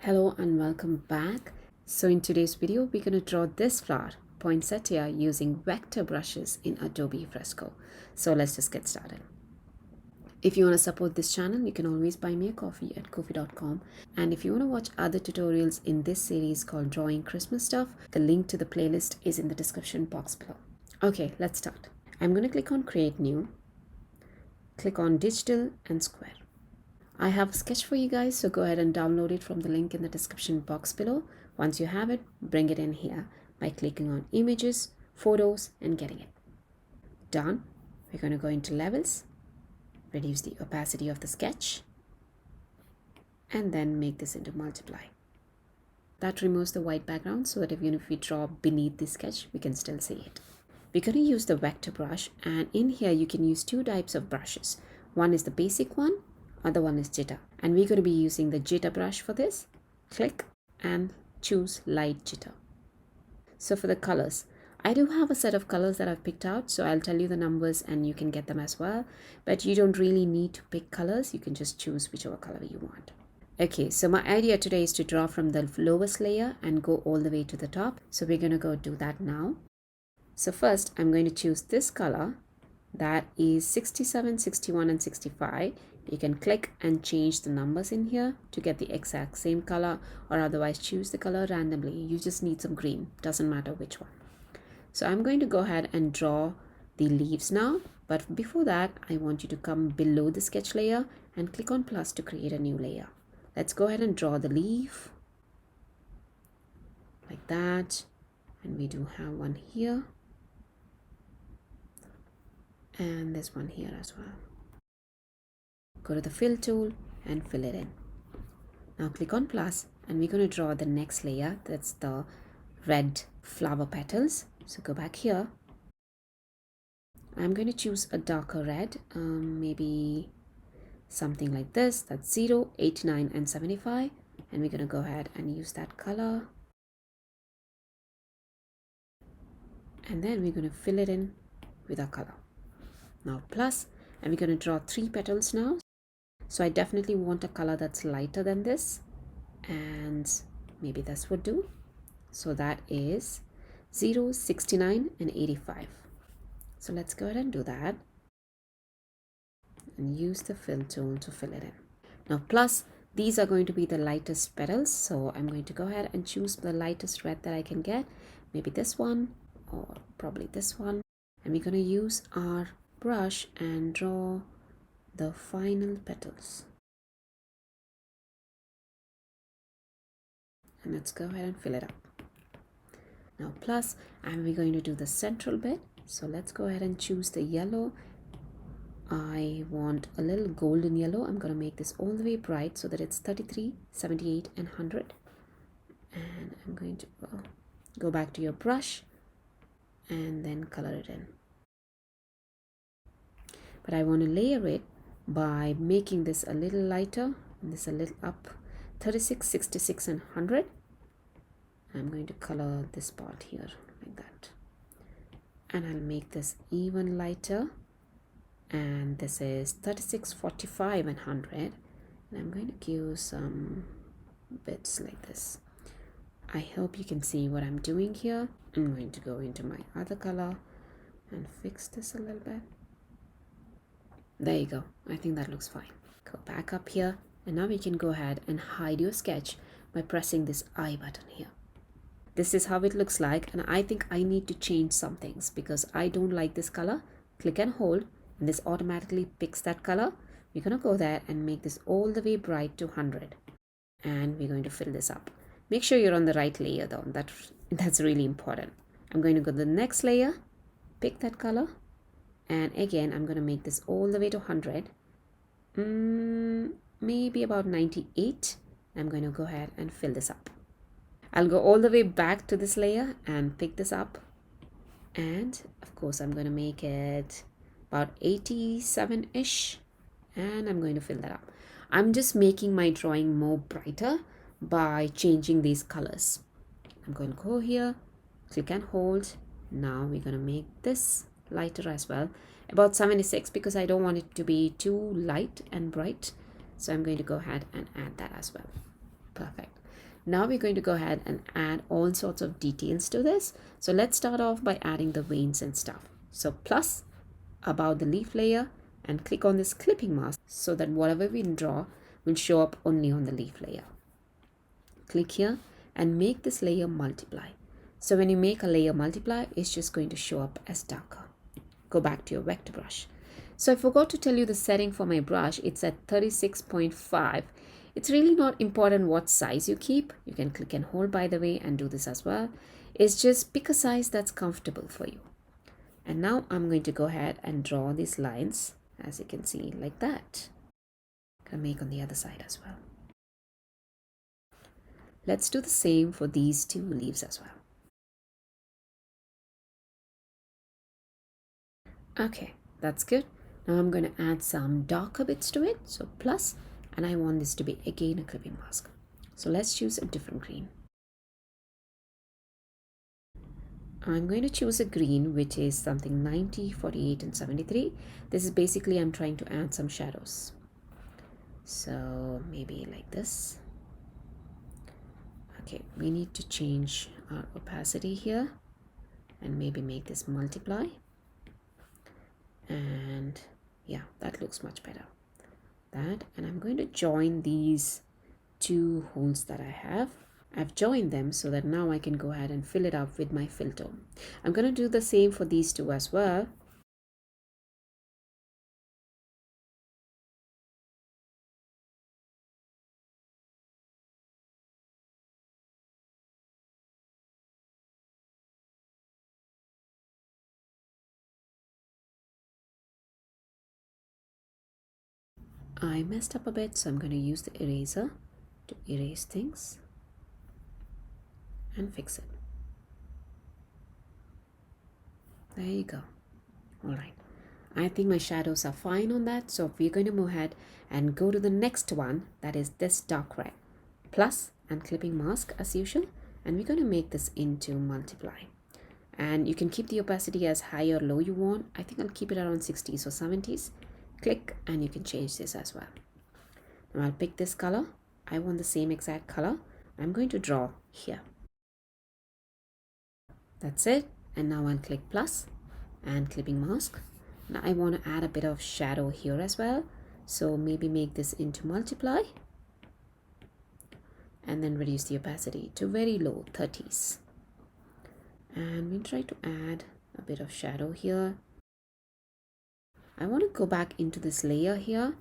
Hello and welcome back. So in today's video, we're going to draw this flower, Poinsettia, using vector brushes in Adobe Fresco. So let's just get started. If you want to support this channel, you can always buy me a coffee at ko-fi.com. And if you want to watch other tutorials in this series called Drawing Christmas Stuff, the link to the playlist is in the description box below. Okay, let's start. I'm going to click on Create New, click on Digital and Square. I have a sketch for you guys, so go ahead and download it from the link in the description box below. Once you have it, bring it in here by clicking on Images, Photos and getting it. Done. We're going to go into Levels, reduce the opacity of the sketch, and then make this into Multiply. That removes the white background so that even if we draw beneath the sketch, we can still see it. We're going to use the vector brush, and in here you can use two types of brushes. One is the basic one, other one is jitter, and we're going to be using the jitter brush for this. Click and choose light jitter. So for the colors, I do have a set of colors that I've picked out, so I'll tell you the numbers and you can get them as well, but you don't really need to pick colors. You can just choose whichever color you want. Okay, so my idea today is to draw from the lowest layer and go all the way to the top, so we're going to go do that now. So first I'm going to choose this color, that is 67, 61 and 65. You can click and change the numbers in here to get the exact same color, or otherwise choose the color randomly. You just need some green, doesn't matter which one. So I'm going to go ahead and draw the leaves now, but before that I want you to come below the sketch layer and click on plus to create a new layer. Let's go ahead and draw the leaf like that, and we do have one here and this one here as well. Go to the fill tool and fill it in. Now click on plus and we're going to draw the next layer, that's the red flower petals. So go back here. I'm going to choose a darker red, maybe something like this, that's 0, 89 and 75, and we're going to go ahead and use that color, and then we're going to fill it in with our color. Now plus, and we're going to draw 3 petals now. So I definitely want a color that's lighter than this, and maybe this would do. So that is 0, 69 and 85. So let's go ahead and do that and use the fill tool to fill it in. Now plus, these are going to be the lightest petals, so I'm going to go ahead and choose the lightest red that I can get, maybe this one or probably this one, and we're going to use our brush and draw the final petals. And let's go ahead and fill it up. Now plus, and we're going to do the central bit, so let's go ahead and choose the yellow. I want a little golden yellow. I'm going to make this all the way bright so that it's 33, 78 and 100. And I'm going to go back to your brush and then color it in. But I want to layer it by making this a little lighter and this a little up, 36, 66 and 100. I'm going to color this part here like that, and I'll make this even lighter, and this is 36, 45 and 100, and I'm going to give some bits like this. I hope you can see what I'm doing here. I'm going to go into my other color and fix this a little bit. There you go. I think that looks fine. Go back up here, and now we can go ahead and hide your sketch by pressing this I button here. This is how it looks like, and I think I need to change some things because I don't like this color. Click and hold, and this automatically picks that color. We're going to go there and make this all the way bright to 100, and we're going to fill this up. Make sure you're on the right layer though, that's really important. I'm going to go to the next layer, pick that color, and again I'm going to make this all the way to 100, maybe about 98. I'm going to go ahead and fill this up. I'll go all the way back to this layer and pick this up, and of course I'm going to make it about 87-ish, and I'm going to fill that up. I'm just making my drawing more brighter by changing these colors. I'm going to go here, click and hold. Now we're going to make this lighter as well, about 76, because I don't want it to be too light and bright, so I'm going to go ahead and add that as well. Perfect. Now we're going to go ahead and add all sorts of details to this. So let's start off by adding the veins and stuff. So plus about the leaf layer and click on this clipping mask so that whatever we draw will show up only on the leaf layer. Click here and make this layer multiply. So when you make a layer multiply, it's just going to show up as darker. Go back to your vector brush. So I forgot to tell you the setting for my brush. It's at 36.5. It's really not important what size you keep. You can click and hold, by the way, and do this as well. It's just pick a size that's comfortable for you. And now I'm going to go ahead and draw these lines, as you can see, like that. I'm going to make on the other side as well. Let's do the same for these two leaves as well. Okay, that's good. Now I'm going to add some darker bits to it. So plus, and I want this to be again a clipping mask. So let's choose a different green. I'm going to choose a green which is something 90, 48 and 73. This is basically I'm trying to add some shadows. So maybe like this. Okay, we need to change our opacity here and maybe make this multiply. And yeah, that looks much better. That, and I'm going to join these two holes that I have. I've joined them so that now I can go ahead and fill it up with my fill tone. I'm going to do the same for these two as well. I messed up a bit, so I'm going to use the eraser to erase things and fix it. There you go. All right. I think my shadows are fine on that. So we're going to move ahead and go to the next one. That is this dark red. Plus and clipping mask as usual. And we're going to make this into multiply. And you can keep the opacity as high or low you want. I think I'll keep it around 60s or 70s. Click and you can change this as well. Now I'll pick this color. I want the same exact color. I'm going to draw here. That's it. And now I'll click plus and clipping mask. Now I want to add a bit of shadow here as well. So maybe make this into multiply. And then reduce the opacity to very low, 30s. And we'll try to add a bit of shadow here. I want to go back into this layer here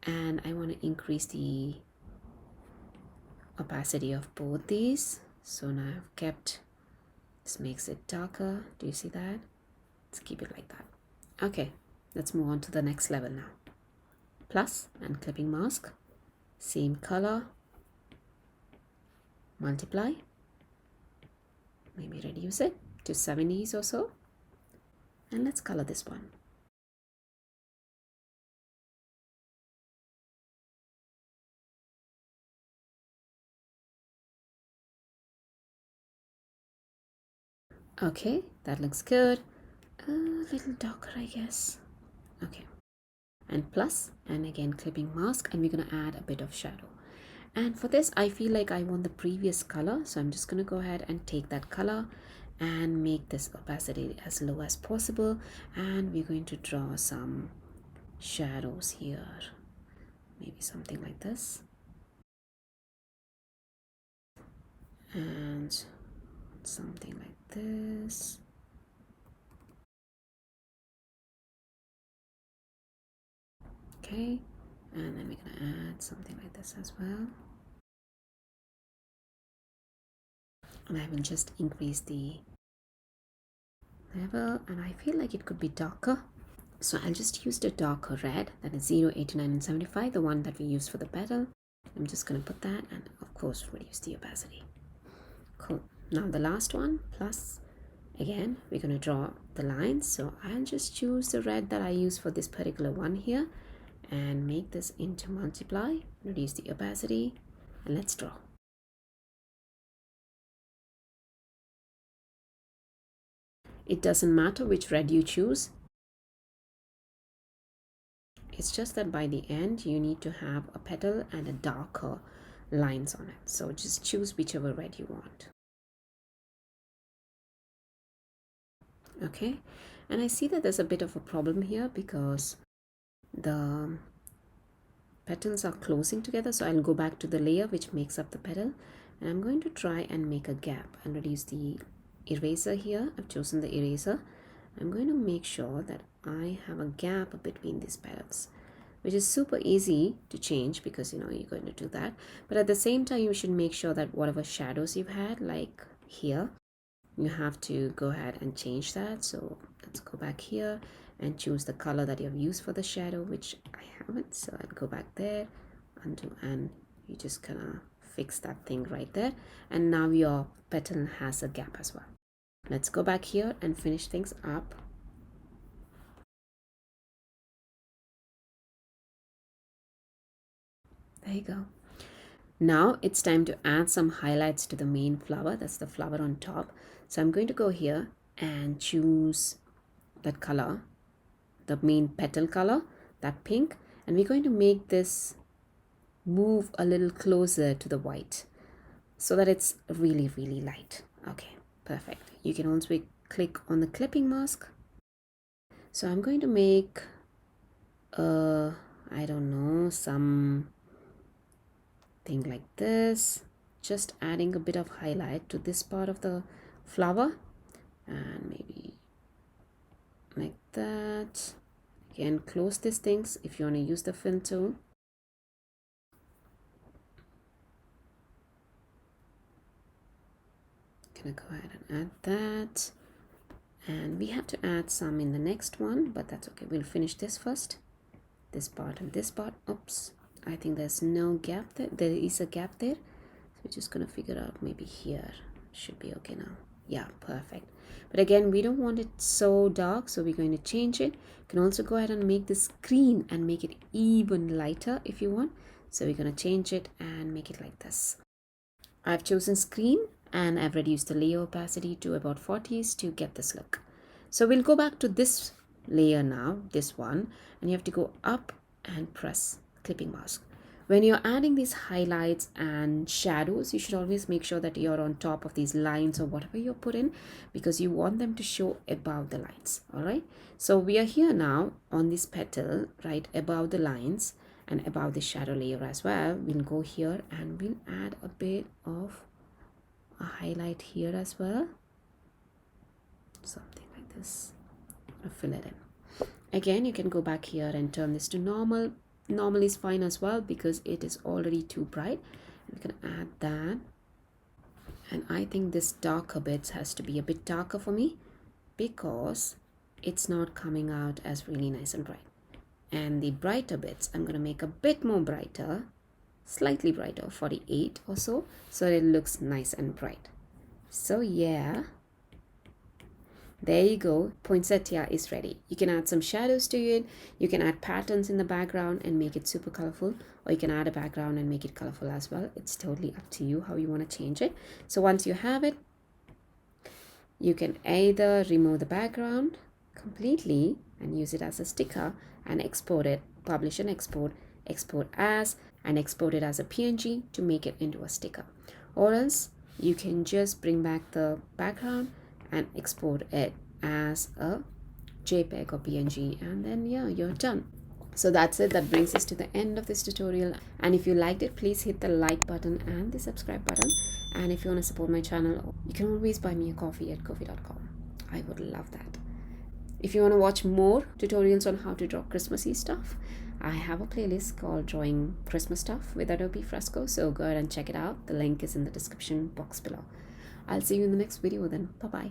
and I want to increase the opacity of both these. So now I've kept, this makes it darker. Do you see that? Let's keep it like that. Okay, let's move on to the next level now. Plus and clipping mask, same color, multiply, maybe reduce it to 70s or so. And let's color this one. Okay, that looks good. A little darker, I guess. Okay. And plus, and again clipping mask, and we're going to add a bit of shadow. And for this, I feel like I want the previous color. So I'm just going to go ahead and take that color and make this opacity as low as possible. And we're going to draw some shadows here. Maybe something like this. And something like this. Okay, and then we're going to add something like this as well. And I will just increase the level, and I feel like it could be darker. So I'll just use the darker red, that is 0, 89 and 75, the one that we used for the petal. I'm just going to put that and of course reduce the opacity. Cool. Now the last one, plus, again we're going to draw the lines. So I'll just choose the red that I use for this particular one here and make this into multiply, reduce the opacity, and let's draw. It doesn't matter which red you choose. It's just that by the end you need to have a petal and a darker lines on it. So just choose whichever red you want. Okay, and I see that there's a bit of a problem here because the petals are closing together. So I'll go back to the layer which makes up the petal, and I'm going to try and make a gap and reduce the eraser here. I've chosen the eraser. I'm going to make sure that I have a gap between these petals, which is super easy to change because you're going to do that. But at the same time, you should make sure that whatever shadows you've had, like here, you have to go ahead and change that. So let's go back here and choose the color that you've used for the shadow, which I haven't. So I'll go back there, undo, and you just gonna fix that thing right there. And now your petal has a gap as well. Let's go back here and finish things up. There you go. Now it's time to add some highlights to the main flower. That's the flower on top. So I'm going to go here and choose that color, the main petal color, that pink, and we're going to make this move a little closer to the white so that it's really, really light. Okay, perfect. You can also click on the clipping mask. So I'm going to make I don't know, some thing like this, just adding a bit of highlight to this part of the flower, and maybe like that. Again, close these things if you want to use the fill tool. Gonna go ahead and add that, and we have to add some in the next one, but that's okay. We'll finish this first, this part and this part. Oops, I think there's no gap there. There is a gap there, so we're just gonna figure out maybe here. Should be okay now. Yeah, perfect. But again, we don't want it so dark, so we're going to change it. You can also go ahead and make this green and make it even lighter if you want. So we're going to change it and make it like this. I've chosen screen and I've reduced the layer opacity to about 40s to get this look. So we'll go back to this layer now, this one, and you have to go up and press clipping mask. When you're adding these highlights and shadows, you should always make sure that you're on top of these lines or whatever you put in, because you want them to show above the lines. All right, so we are here now on this petal right above the lines and above the shadow layer as well. We'll go here and we'll add a bit of a highlight here as well, something like this. I'll fill it in. Again, you can go back here and turn this to normal. Normal is fine as well because it is already too bright. We can add that, and I think this darker bits has to be a bit darker for me because it's not coming out as really nice and bright. And the brighter bits I'm going to make a bit more brighter, slightly brighter, 48 or so it looks nice and bright. So yeah, there you go. Poinsettia is ready. You can add some shadows to it. You can add patterns in the background and make it super colorful, or you can add a background and make it colorful as well. It's totally up to you how you want to change it. So once you have it, you can either remove the background completely and use it as a sticker and export it, publish and export as, and export it as a PNG to make it into a sticker. Or else you can just bring back the background and export it as a JPEG or PNG, and then yeah, you're done. So that's it. That brings us to the end of this tutorial, and if you liked it, please hit the like button and the subscribe button. And if you want to support my channel, you can always buy me a coffee at ko-fi.com. I would love that. If you want to watch more tutorials on how to draw Christmassy stuff, I have a playlist called Drawing Christmas Stuff with Adobe Fresco, so go ahead and check it out. The link is in the description box below. I'll see you in the next video then. Bye bye.